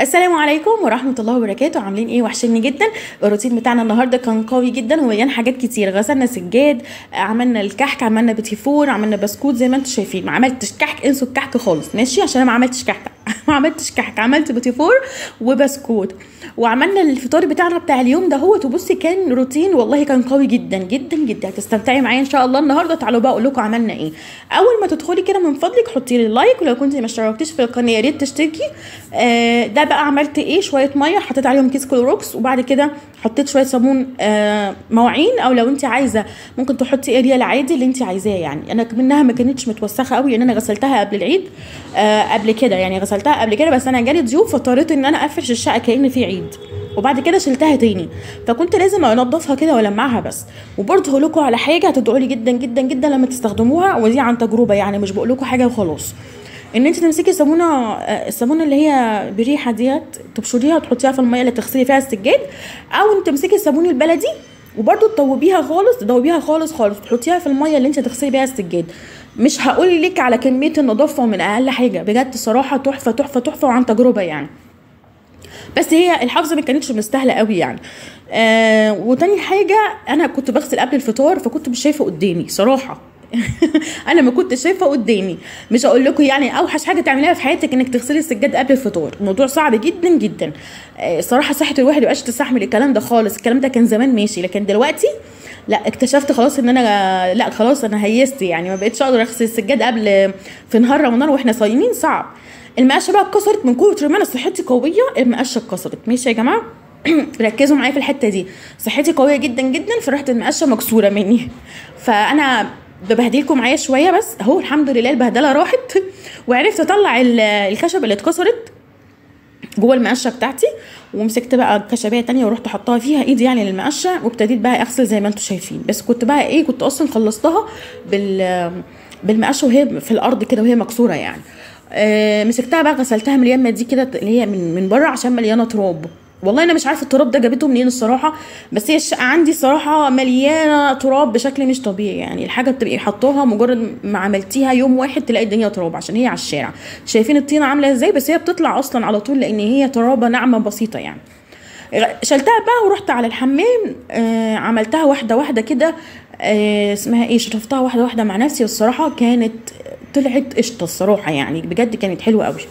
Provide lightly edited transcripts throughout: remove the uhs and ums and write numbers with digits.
السلام عليكم ورحمة الله وبركاته. عاملين ايه؟ وحشني جدا. الروتين بتاعنا النهارده كان قوي جدا ومليان حاجات كتير. غسلنا سجاد، عملنا الكحك، عملنا بيتي فور، عملنا بسكوت زي ما انتم شايفين. ما عملتش كحك، انسوا الكحك خالص ماشي، عشان انا ما عملتش كحك ما عملتش كحك، عملت بيتي فور وبسكوت. وعملنا الفطار بتاعنا بتاع اليوم دهوت. وبصي كان روتين والله كان قوي جدا جدا جدا. هتستمتعي معايا ان شاء الله النهارده. تعالوا بقى اقول لكم عملنا ايه. اول ما تدخلي كده من فضلك حطي لي لايك، ولو كنتي ما اشتركتيش في القناه يا ريت تشتركي. ده بقى عملت ايه، شويه ميه حطيت عليهم كيس كلوروكس، وبعد كده حطيت شويه صابون مواعين، او لو انت عايزه ممكن تحطي اريال عادي اللي انت عايزاه. يعني انا منها ما كانتش متوسخه قوي لان انا غسلتها قبل العيد. قبل كده يعني غسلتها قبل كده، بس انا جالي ضيوف فاضطريت ان انا افرش الشقه كأن في عيد، وبعد كده شلتها تاني، فكنت لازم انضفها كده والمعها بس. وبرضه هقول لكم على حاجه هتدعوا لي جدا جدا جدا لما تستخدموها، ودي عن تجربه يعني مش بقول لكم حاجه وخلاص. ان انت تمسكي الصابونه اللي هي بريحه ديت، تبشريها وتحطيها في الميه اللي تغسلي فيها السجاد، او تمسكي الصابون البلدي وبرده تدوبيها خالص، تدوبيها خالص خالص، تحطيها في الميه اللي انت هتغسلي بيها السجاد. مش هقول لك على كميه النظافه من اقل حاجه، بجد صراحه تحفه تحفه تحفه وعن تجربه يعني. بس هي الحفظه ما كانتش مستاهله قوي يعني. وتاني حاجه، انا كنت بغسل قبل الفطار فكنت مش شايفه قدامي صراحه انا ما كنتش شايفه قدامي. مش هقول لكم يعني اوحش حاجه تعمليها في حياتك انك تغسلي السجاد قبل الفطار، الموضوع صعب جدا جدا. صراحه صحه الواحد مبقاش تستحمل الكلام ده خالص. الكلام ده كان زمان ماشي، لكن دلوقتي لا، اكتشفت خلاص ان انا لا خلاص انا هيست يعني، ما بقتش اقدر اغسل السجاد قبل في نهار رمضان واحنا صايمين، صعب. المقشه بقى اتكسرت من كتر ما انا صحتي قويه، المقشه اتكسرت ماشي يا جماعه ركزوا معايا في الحته دي. صحتي قويه جدا جدا، فرحت المقشه مكسوره مني فانا ببهدلكم معايا شويه، بس اهو الحمد لله البهدله راحت وعرفت اطلع الخشب اللي اتكسرت جوه المقشه بتاعتي. ومسكت بقى كشبيه تانية ورحت حطها فيها ايدي يعني للمقشه، وابتديت بقى اغسل زي ما انتم شايفين. بس كنت بقى ايه، كنت اصلا خلصتها بالمقشه وهي في الارض كده وهي مكسوره يعني. مسكتها بقى غسلتها من اليمه دي كده اللي هي من بره عشان مليانه تراب. والله انا مش عارفه التراب ده جابته منين الصراحه، بس هي الشقه عندي صراحه مليانه تراب بشكل مش طبيعي. يعني الحاجه بتبقي حطوها مجرد ما عملتيها يوم واحد تلاقي الدنيا تراب، عشان هي على الشارع. شايفين الطينه عامله ازاي، بس هي بتطلع اصلا على طول لان هي ترابه ناعمه بسيطه يعني. شلتها بقى ورحت على الحمام. عملتها واحده واحده كده. اسمها ايه، شطفتها واحده واحده مع نفسي، والصراحه كانت طلعت قشطه الصراحه يعني، بجد كانت حلوه قوي،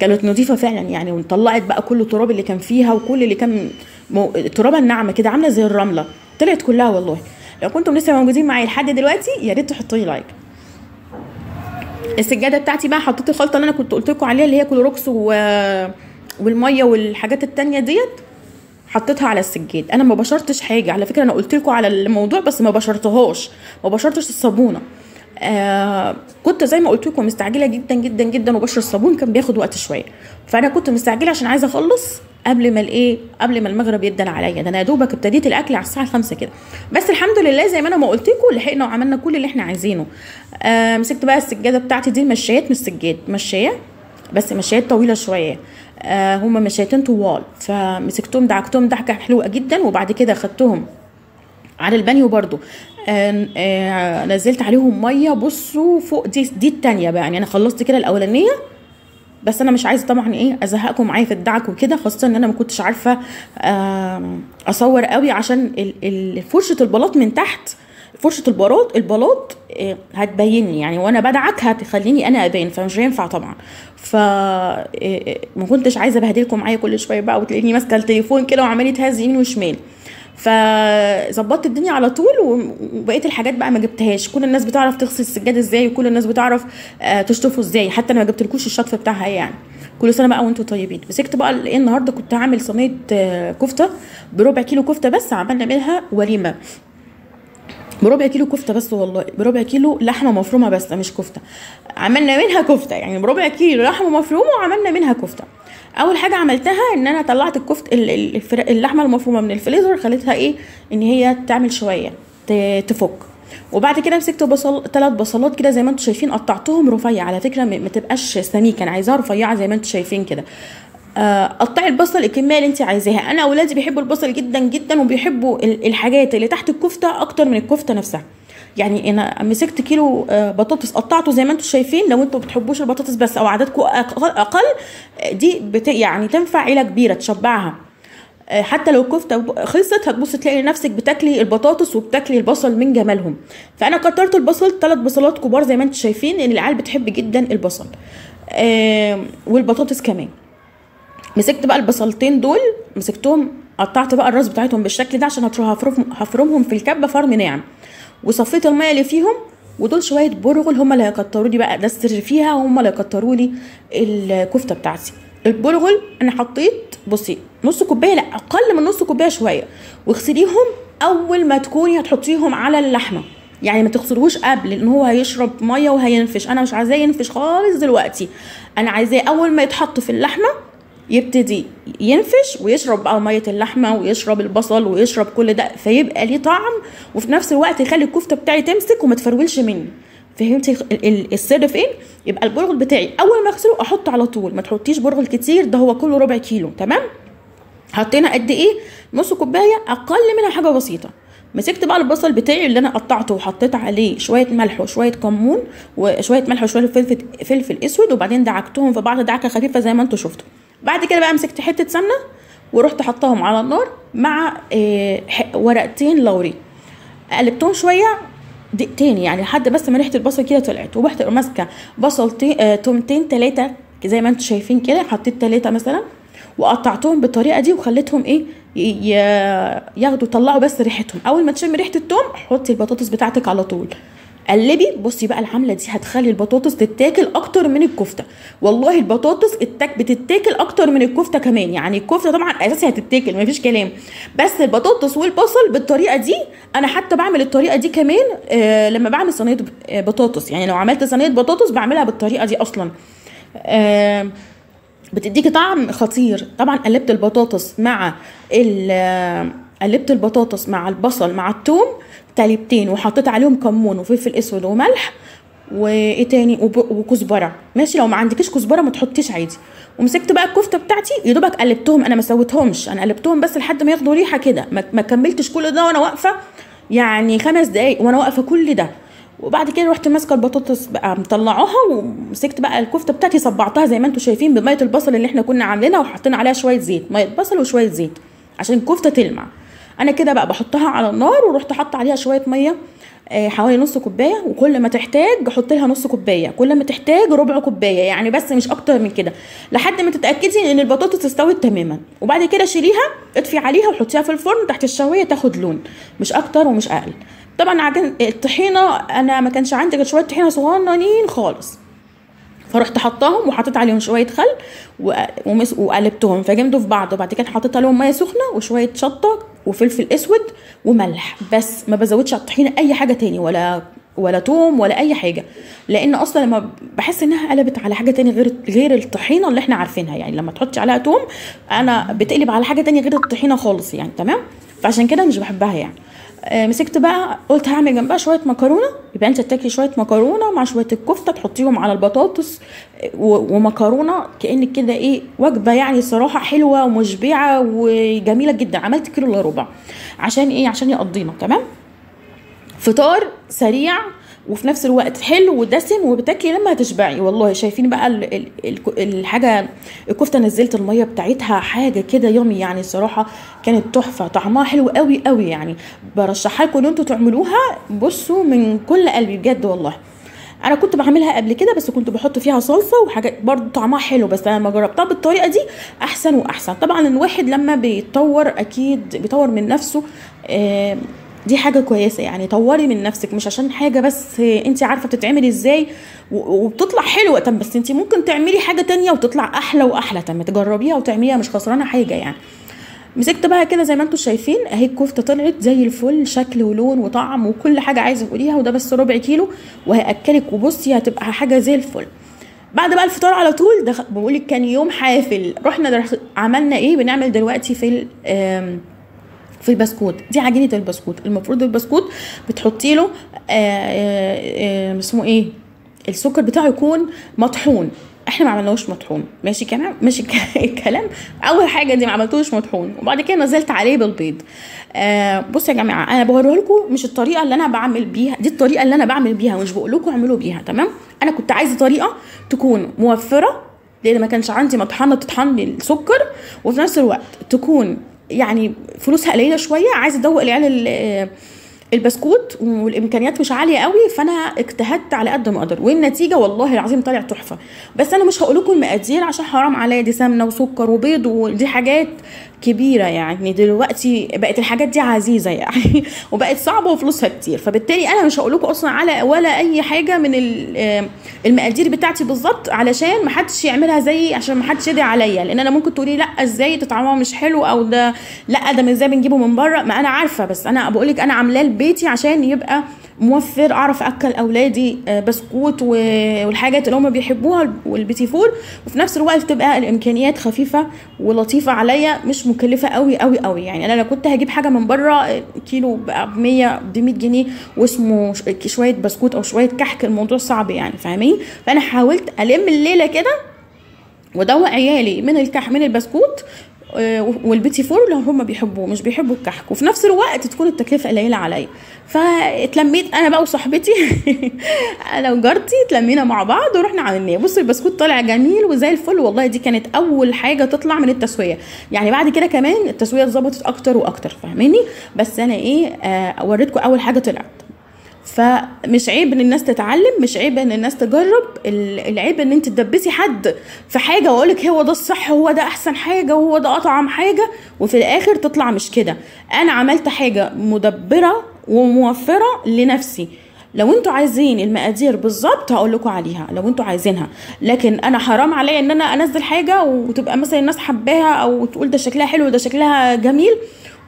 كانت نظيفه فعلا يعني. وطلعت بقى كل التراب اللي كان فيها، وكل اللي كان الترابه الناعمه كده عامله زي الرمله، طلعت كلها والله. لو كنتم لسه موجودين معايا لحد دلوقتي يا ريت تحطوا لي لايك. السجاده بتاعتي بقى حطيت الخلطه اللي انا كنت قلت لكم عليها، اللي هي كلوروكس والميه والحاجات التانية ديت، حطيتها على السجاد. انا ما بشرتش حاجه على فكره، انا قلت لكم على الموضوع بس ما بشرتهاش، ما بشرتش الصابونه. كنت زي ما قلت لكم مستعجله جدا جدا جدا، وبشر الصابون كان بياخد وقت شويه، فانا كنت مستعجله عشان عايزه اخلص قبل ما المغرب يدن عليا. ده انا يا دوبك ابتديت الاكل على الساعه 5 كده، بس الحمد لله زي ما انا ما قلت لكم لحقنا وعملنا كل اللي احنا عايزينه. مسكت بقى السجاده بتاعتي دي، مشايات مش سجاد، مشايه بس مشايات طويله شويه. هما مشايتين طوال، فمسكتهم دعكتهم دعكه حلوه جدا، وبعد كده خدتهم على البانيو برضو. نزلت عليهم ميه. بصوا فوق دي التانية بقى يعني، انا خلصت كده الاولانيه، بس انا مش عايزه طبعا ايه ازهقكم معايا في الدعك وكده، خاصه ان انا ما كنتش عارفه اصور قوي عشان فرشه البلاط من تحت. فرشه البلاط هتبيني يعني، وانا بدعك هتخليني انا ابان، فمش هينفع طبعا. ما كنتش عايزه ابهدلكم معايا كل شويه بقى وتلاقيني ماسكه التليفون كده وعمالي تهز يمين وشمال. فظبطت الدنيا على طول، وبقيت الحاجات بقى ما جبتهاش. كل الناس بتعرف تغسل السجاد ازاي، وكل الناس بتعرف تشطفه ازاي، حتى انا ما جبتلكوش الشطف بتاعها يعني. كل سنه بقى وانتم طيبين. مسكت بقى ايه النهارده، كنت هعمل صينيه كفته بربع كيلو كفته، بس عملنا منها وليمه بربع كيلو كفته بس، والله بربع كيلو لحمه مفرومه بس مش كفته، عملنا منها كفته يعني بربع كيلو لحمه مفرومه وعملنا منها كفته. اول حاجه عملتها ان انا طلعت اللحمه المفرومه من الفريزر، خليتها ايه ان هي تعمل شويه تفك. وبعد كده مسكت 3 بصلات كده زي ما انتم شايفين، قطعتهم رفيع على فكره، ما تبقاش سميكه، انا عايزاها رفيعه زي ما انتم شايفين كده. قطعي البصل الكميه اللي انت عايزاها. انا اولادي بيحبوا البصل جدا جدا، وبيحبوا الحاجات اللي تحت الكفته اكتر من الكفته نفسها. يعني انا مسكت كيلو بطاطس قطعته زي ما انتم شايفين. لو انتم بتحبوش البطاطس بس او عددكم اقل دي يعني تنفع عيله كبيره تشبعها. حتى لو الكفته خلصت هتبص تلاقي نفسك بتاكلي البطاطس وبتاكلي البصل من جمالهم. فانا كترت البصل 3 بصلات كبار زي ما انتم شايفين، ان العيال بتحب جدا البصل والبطاطس كمان. مسكت بقى البصلتين دول، مسكتهم قطعت بقى الراس بتاعتهم بالشكل ده عشان هفرمهم في الكبه فرم ناعم، وصفيت الميه اللي فيهم. ودول شويه برغل هم اللي هيكتروا لي بقى، ده السر فيها، هم اللي هيكتروا لي الكفته بتاعتي. البرغل انا حطيت بصي نص كوبايه، لا اقل من نص كوبايه شويه، واغسليهم اول ما تكوني هتحطيهم على اللحمه، يعني ما تغسلوش قبل لان هو هيشرب ميه وهينفش. انا مش عايزاه ينفش خالص دلوقتي، انا عايزاه اول ما يتحط في اللحمه يبتدي ينفش ويشرب بقى ميه اللحمه ويشرب البصل ويشرب كل ده، فيبقى ليه طعم، وفي نفس الوقت يخلي الكفته بتاعي تمسك وما تفرولش مني. فهمتي السر فين؟ يبقى البرغل بتاعي اول ما اغسله احطه على طول، ما تحطيش برغل كتير، ده هو كله ربع كيلو. تمام؟ حطينا قد ايه؟ نص كوبايه، اقل منها حاجه بسيطه. مسكت بقى البصل بتاعي اللي انا قطعته وحطيت عليه شويه ملح وشويه كمون وشويه ملح وشويه فلفل اسود، وبعدين دعكتهم في بعض دعكه خفيفه زي ما انتم شفتوا. بعد كده بقى مسكت حته سمنه ورحت حطاهم على النار مع ورقتين لوري، قلبتهم شويه دقيقتين يعني لحد بس ما ريحه البصل كده طلعت. ورحت ماسكه تومتين 3 زي ما انتم شايفين كده، حطيت 3 مثلا وقطعتهم بالطريقه دي وخليتهم ايه ياخدوا طلعوا بس ريحتهم. اول ما تشم ريحه التوم حطي البطاطس بتاعتك على طول، قلبي. بصي بقى العمله دي هتخلي البطاطس تتاكل اكتر من الكفته، والله البطاطس بتتاكل اكتر من الكفته كمان. يعني الكفته طبعا اساسي هتتاكل مفيش كلام، بس البطاطس والبصل بالطريقه دي. انا حتى بعمل الطريقه دي كمان لما بعمل صينيه بطاطس، يعني لو عملت صينيه بطاطس بعملها بالطريقه دي اصلا، بتديكي طعم خطير. طبعا قلبت البطاطس مع البصل مع الثوم تقليبتين، وحطيت عليهم كمون وفلفل اسود وملح وايه تاني وكزبره. ماشي، لو ما عندكيش كزبره ما تحطيش عادي. ومسكت بقى الكفته بتاعتي يا دوبك قلبتهم، انا ما سويتهمش، انا قلبتهم بس لحد ما ياخدوا ريحه كده، ما كملتش كل ده وانا واقفه، يعني 5 دقايق وانا واقفه كل ده. وبعد كده رحت ماسكه البطاطس بقى مطلعوها، ومسكت بقى الكفته بتاعتي صبعتها زي ما انتم شايفين بميه البصل اللي احنا كنا عاملينها، وحطينا عليها شويه زيت، ميه بصل وشويه زيت عشان الكفته تلمع. انا كده بقى بحطها على النار، ورحت حاطه عليها شويه ميه حوالي نص كوبايه، وكل ما تحتاج احط لها نص كوبايه، كل ما تحتاج ربع كوبايه يعني، بس مش اكتر من كده، لحد ما تتاكدي ان البطاطس استوت تماما. وبعد كده شيليها اطفي عليها وحطيها في الفرن تحت الشوايه تاخد لون، مش اكتر ومش اقل. طبعا عجن الطحينه انا ما كانش عندي غير شويه طحينه صغننين خالص، فرحت حطاهم وحطيت عليهم شويه خل وقلبتهم فجمدوا في بعض. وبعد كده حطيت عليهم ميه سخنه وشويه شطه وفلفل اسود وملح، بس ما بزودش على الطحينه اي حاجه تاني، ولا توم ولا اي حاجه، لان اصلا لما بحس انها قلبت على حاجه تاني غير الطحينه اللي احنا عارفينها، يعني لما تحطي عليها توم انا بتقلب على حاجه تاني غير الطحينه خالص يعني. تمام؟ فعشان كده مش بحبها يعني. مسكت بقى قلت هعمل جنبها شويه مكرونه، يبقى انت تاكلي شويه مكرونه مع شويه الكفته تحطيهم على البطاطس ومكرونه، كانك كده ايه وجبه يعني صراحه حلوه ومشبعه وجميله جدا. عملت كيلو الا ربع عشان ايه؟ عشان يقضينا. تمام؟ فطار سريع وفي نفس الوقت حلو ودسم، وبتاكلي لما هتشبعي. والله شايفين بقى الحاجه، الكفته نزلت الميه بتاعتها حاجه كده يومي يعني، الصراحه كانت تحفه، طعمها حلو قوي قوي يعني، برشحها لكم ان انتوا تعملوها. بصوا من كل قلبي بجد والله. انا كنت بعملها قبل كده بس كنت بحط فيها صلصه وحاجات برضو طعمها حلو، بس انا لما جربتها بالطريقه دي احسن واحسن. طبعا الواحد لما بيتطور اكيد بيطور من نفسه، دي حاجه كويسه يعني، طوري من نفسك، مش عشان حاجه بس انت عارفه بتتعمل ازاي وبتطلع حلوه، بس انت ممكن تعملي حاجه تانية وتطلع احلى واحلى. تجربيها وتعمليها، مش خسرانه حاجه يعني. مسكت بقى كده زي ما انتم شايفين اهي الكفته طلعت زي الفل، شكل ولون وطعم وكل حاجه عايزه تقوليها، وده بس ربع كيلو وهاكلك، وبصي هتبقى حاجه زي الفل. بعد بقى الفطار على طول بقول لك كان يوم حافل. رحنا عملنا ايه؟ بنعمل دلوقتي في البسكوت. دي عجينه البسكوت. المفروض البسكوت بتحطي له اسمه ايه، السكر بتاعه يكون مطحون. احنا ما عملناهوش مطحون، ماشي كلام، ماشي الكلام. اول حاجه دي ما عملتوش مطحون، وبعد كده نزلت عليه بالبيض. بصوا يا جماعه، انا بوريه لكم مش الطريقه اللي انا بعمل بيها، دي الطريقه اللي انا بعمل بيها، مش بقول لكم اعملوا بيها، تمام؟ انا كنت عايزه طريقه تكون موفره، لان ما كانش عندي مطحنه تطحن لي السكر، وفي نفس الوقت تكون يعني فلوسها قليله شويه. عايزه ادوق العيال البسكوت، والامكانيات مش عاليه قوي، فانا اجتهدت على قد ما اقدر، والنتيجه والله العظيم طلع تحفه. بس انا مش هقول لكم المقادير عشان حرام عليا، دي سمنه وسكر وبيض، ودي حاجات كبيره يعني. دلوقتي بقت الحاجات دي عزيزه يعني وبقت صعبه وفلوسها كتير، فبالتالي انا مش هقول لكم اصلا على ولا اي حاجه من المقادير بتاعتي بالظبط، علشان ما حدش يعملها زيي، عشان ما حدش يدعي عليا. لان انا ممكن تقولي لا ازاي طعمها مش حلو، او ده لا ده ازاي بنجيبه من بره. ما انا عارفه، بس انا بقول لك انا عاملاه لبيتي عشان يبقى موفر، اعرف اكل اولادي بسكوت والحاجات اللي هم بيحبوها والبيتي فور، وفي نفس الوقت تبقى الامكانيات خفيفه ولطيفه عليا، مش مكلفه قوي قوي قوي يعني. انا لو كنت هجيب حاجه من بره كيلو ب 100 جنيه واسمه شويه بسكوت او شويه كحك، الموضوع صعب يعني، فاهمين؟ فانا حاولت الم الليله كده ودوق عيالي من البسكوت والبيتي فور اللي هم بيحبوه، مش بيحبوا الكحك، وفي نفس الوقت تكون التكلفه قليله عليا. فاتلميت انا بقى وصاحبتي انا وجارتي اتلمينا مع بعض ورحنا عملناه. بص البسكوت طالع جميل وزي الفل والله. دي كانت اول حاجه تطلع من التسويه يعني، بعد كده كمان التسويه اتظبطت اكتر واكتر، فاهميني؟ بس انا وريتكم اول حاجه طلعت. فمش عيب ان الناس تتعلم، مش عيب ان الناس تجرب، العيب ان انت تدبسي حد في حاجه واقولك هو ده الصح، هو ده احسن حاجه، وهو ده اطعم حاجه، وفي الاخر تطلع مش كده. انا عملت حاجه مدبره وموفره لنفسي. لو انتوا عايزين المقادير بالظبط هقول لكم عليها لو انتوا عايزينها، لكن انا حرام عليا ان انا انزل حاجه وتبقى مثلا الناس حباها او تقول ده شكلها حلو ده شكلها جميل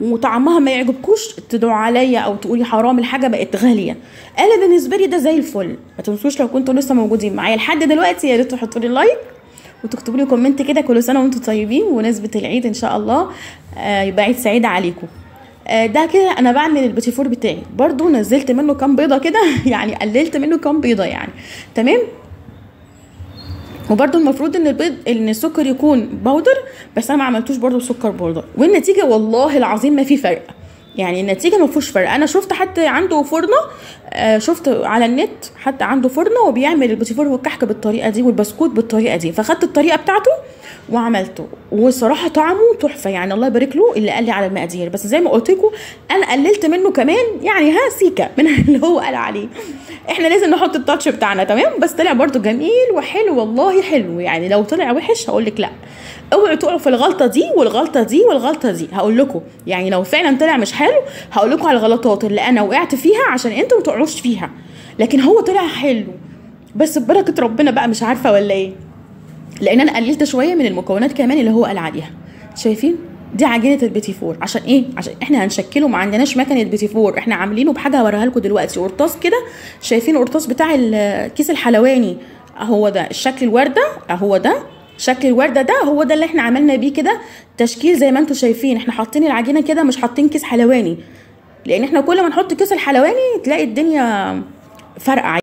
وطعمها ما يعجبكوش، تدعوا عليا او تقولي حرام الحاجه بقت غاليه. انا بالنسبه لي ده زي الفل. ما تنسوش لو كنتوا لسه موجودين معايا لحد دلوقتي، يا ريت تحطوا لي لايك وتكتبوا لي كومنت كده، كل سنه وانتم طيبين ونسبه العيد ان شاء الله يبقى عيد سعيد عليكم. ده كده انا بعمل البيتي فور بتاعي، برضو نزلت منه كام بيضه كده يعني قللت منه كام بيضه يعني، تمام؟ وبرده المفروض ان السكر يكون بودر، بس انا ما عملتوش برده سكر بودر، والنتيجه والله العظيم ما في فرق يعني. النتيجه ما فيهوش فرق. انا شفت حتى عنده فرنه، شفت على النت حتى عنده فرنه وبيعمل البيتي فور والكحك بالطريقه دي والبسكوت بالطريقه دي، فاخدت الطريقه بتاعته وعملته، وصراحه طعمه تحفه يعني. الله يبارك له اللي قال لي على المقادير، بس زي ما قلت لكم انا قللت منه كمان يعني سيكه من اللي هو قال عليه. احنا لازم نحط التاتش بتاعنا، تمام؟ بس طلع برده جميل وحلو والله حلو يعني. لو طلع وحش هقول لك لا، اوعوا تقعوا في الغلطه دي والغلطه دي والغلطه دي. هقول لكم يعني لو فعلا طلع مش حلو هقول لكم على الغلطات اللي انا وقعت فيها عشان انتوا ما تقعوش فيها، لكن هو طلع حلو بس ببركه ربنا بقى، مش عارفه ولا ايه، لان انا قللت شويه من المكونات كمان اللي هو قال عليها. شايفين؟ دي عجينه البيتي فور. عشان ايه؟ عشان احنا هنشكله، ما عندناش مكنه بيتي فور، احنا عاملينه بحاجه هوريها لكم دلوقتي، قرطاس كده. شايفين القرطاس بتاع الكيس الحلواني؟ اهو ده الشكل الورده، اهو ده شكل الورده، ده هو ده اللي احنا عملنا بيه كده تشكيل زي ما انتم شايفين. احنا حاطين العجينه كده، مش حاطين كيس حلواني، لان احنا كل ما نحط كيس الحلواني تلاقي الدنيا فرقع.